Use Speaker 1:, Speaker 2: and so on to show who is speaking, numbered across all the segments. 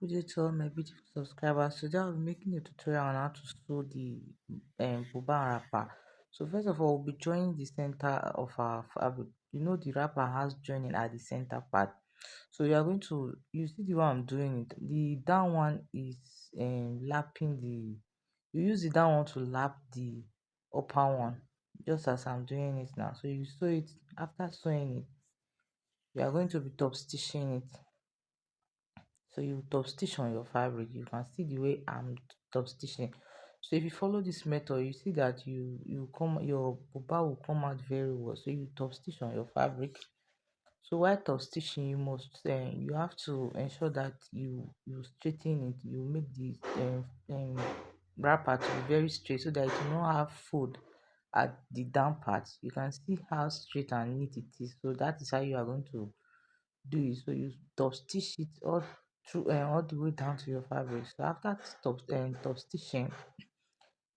Speaker 1: Good day to all my beautiful subscribers. Today I'll be making a tutorial on how to sew the Buba and Wrapper. So first of all, we'll be joining the center of our fabric. You know the wrapper has joining at the center part. So you are going to, you see the way I'm doing it. The down one is lapping the, you use the down one to lap the upper one, just as I'm doing it now. So you sew it, after sewing it, you are going to be top stitching it. So you top stitch on your fabric. You can see the way I'm top stitching. So if you follow this method, you see that you come, your buba will come out very well. So you top stitch on your fabric. So while top stitching, you must you have to ensure that you straighten it. You make the wrapper to be very straight so that it will not have fold at the down part. You can see how straight and neat it is. So that is how you are going to do it. So you top stitch it all through all the way down to your fabric. So after top stitching,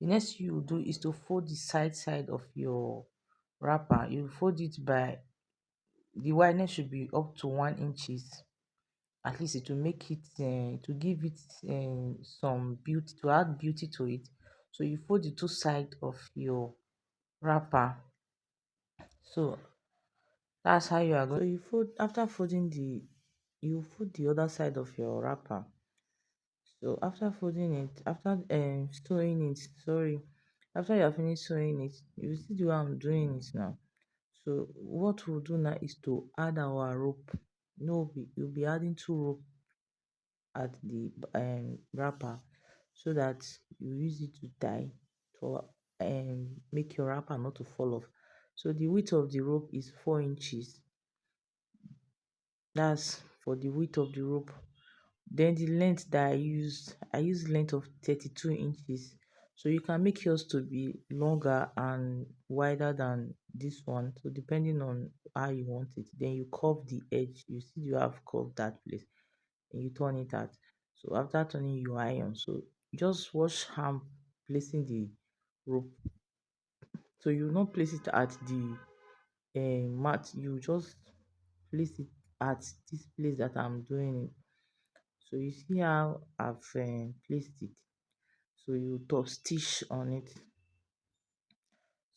Speaker 1: the next you do is to fold the side of your wrapper. You fold it by, the wideness should be up to 1 inches. At least it will make it to give it some beauty, to add beauty to it. So you fold the two sides of your wrapper. So that's how you are going. So you fold, after folding the, you fold the other side of your wrapper. So after folding it, after sewing it, sorry, after you are finished sewing it, you see the way I'm doing it now. So what we'll do now is to add our rope. No, you'll be adding two rope at the wrapper, so that you use it to tie to make your wrapper not to fall off. So the width of the rope is 4 inches. That's for the width of the rope. Then the length that I used length of 32 inches. So you can make yours to be longer and wider than this one. So depending on how you want it, then you curve the edge. You see you have curved that place and you turn it out. So after turning, you iron. So just wash hand placing the rope. So you will not place it at the mat. You just place it at this place that I'm doing it. So you see how I've placed it. So you top stitch on it.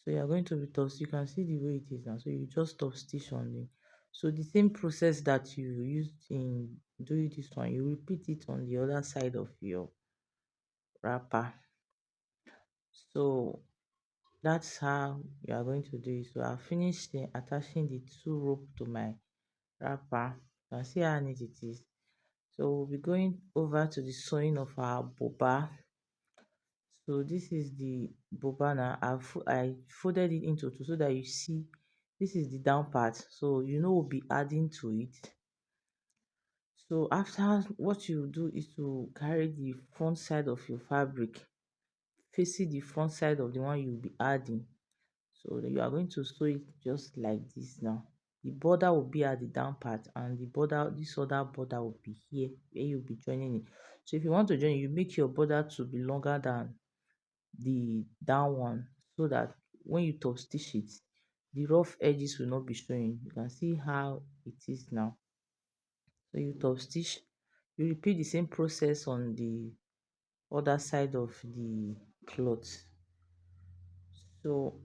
Speaker 1: So you are going to be top, you can see the way it is now. So you just top stitch on it. So the same process that you used in doing this one, you repeat it on the other side of your wrapper. So that's how you are going to do it. So I finished attaching the two rope to my wrapper. You can see how neat it is. So we'll be going over to the sewing of our boba. So this is the boba now. I folded it into two so that you see this is the down part. So you know we'll be adding to it. So after, what you do is to carry the front side of your fabric facing the front side of the one you'll be adding. So you are going to sew it just like this now. The border will be at the down part and the border, this other border will be here where you'll be joining it. So if you want to join, you make your border to be longer than the down one, so that when you top stitch it, the rough edges will not be showing. You can see how it is now. So you top stitch, you repeat the same process on the other side of the cloth. So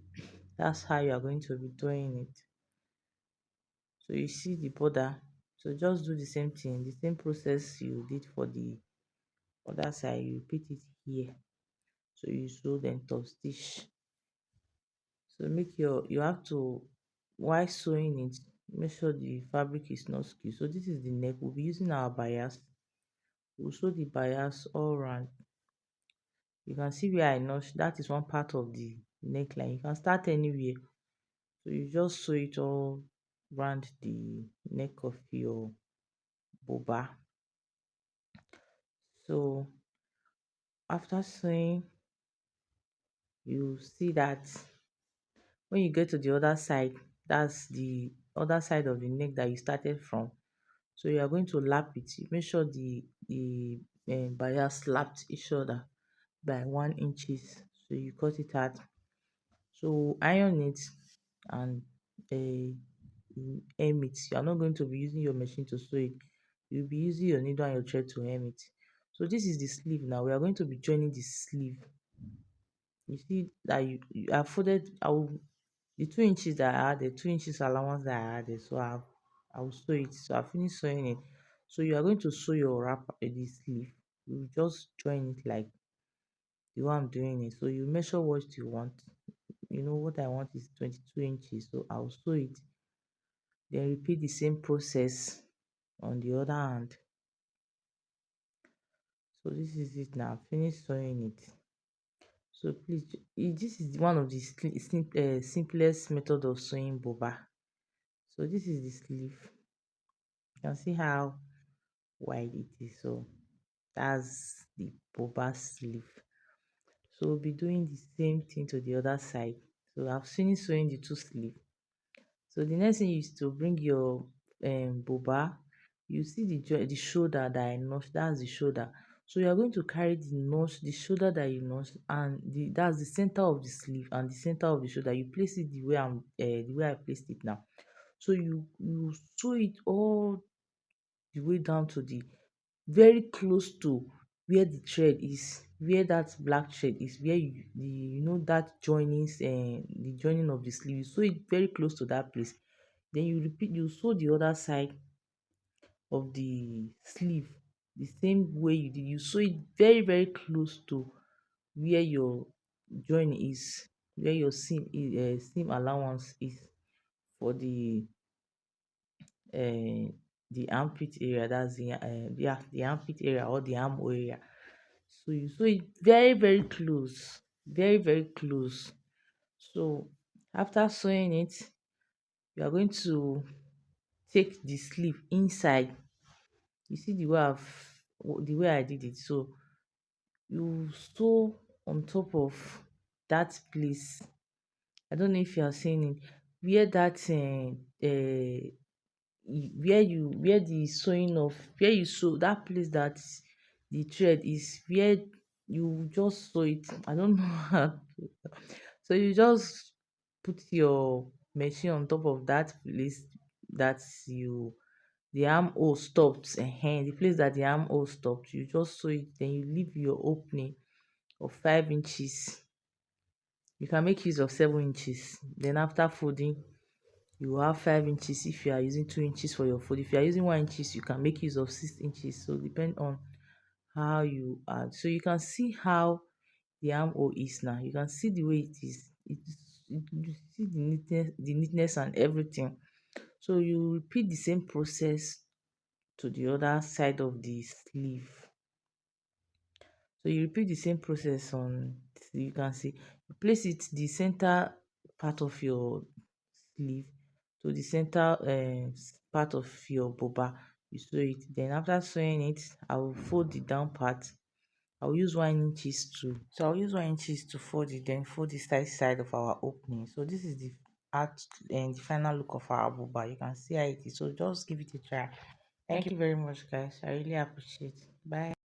Speaker 1: that's how you are going to be doing it. So you see the border, so just do the same thing, the same process you did for the other side, you repeat it here. So you sew, then top stitch. So make your, you have to, while sewing it, make sure the fabric is not skewed. So this is the neck. We'll be using our bias. We'll sew the bias all around. You can see where I notched, that is one part of the neckline. You can start anywhere. So you just sew it all around the neck of your boba. So after sewing, you see that when you get to the other side, that's the other side of the neck that you started from. So you are going to lap it. Make sure the bias slapped each other by 1 inches. So you cut it out. So iron it and you aim it. You are not going to be using your machine to sew it. you'll be using your needle and your thread to hem it. So this is the sleeve now. We are going to be joining the sleeve. You see that you have folded. The 2 inches that I added, 2 inches allowance that I added. So I will sew it. So I finished sewing it. So you are going to sew your wrap the sleeve. You just join it like the way I'm doing it. So you measure what you want. You know what I want is 22 inches. So I'll sew it. Then repeat the same process on the other hand. So this is it now. Finish sewing it. So please, this is one of the simplest method of sewing boba. So this is the sleeve. You can see how wide it is. So that's the boba sleeve. So we'll be doing the same thing to the other side. So I've finished sewing the two sleeve. So the next thing is to bring your boba. You see the shoulder that I notched, that's the shoulder. So you are going to carry the shoulder that you notched, and that's the center of the sleeve and the center of the shoulder. You place it the way I placed it now. So you sew it all the way down to the very close to where the thread is, where that black thread is, where that the joining of the sleeve. You sew it very close to that place. Then you sew the other side of the sleeve the same way you did. You sew it very very close to where your join is, where your seam allowance is for uh, the armpit area. That's the armpit area or the arm area. So you sew it very very close, very very close. So after sewing it, you are going to take the sleeve inside. You see the way I did it. So you sew on top of that place. I don't know if you are seeing it, where that where the sewing of where you sew that place, that the thread is, where you just sew it. I don't know how so you just put your machine on top of that place that you the armhole stopped, the place that the armhole stopped. You just sew it, then you leave your opening of 5 inches. You can make use of 7 inches. Then after folding, you have 5 inches if you are using 2 inches for your fold. If you are using 1 inches, you can make use of 6 inches. So depend on how you add. So you can see how the armhole is now. You can see the way it is. You see the neatness and everything. So you repeat the same process to the other side of the sleeve. So you repeat the same process on, you can see, you place it the center part of your sleeve to the center part of your boba. You sew it. Then after sewing it, I will fold the down part. I'll use 1 inches to fold it, then fold the side of our opening. So this is the art and the final look of our boba. You can see how it is. So just give it a try. Thank you very much, guys. I really appreciate it. Bye.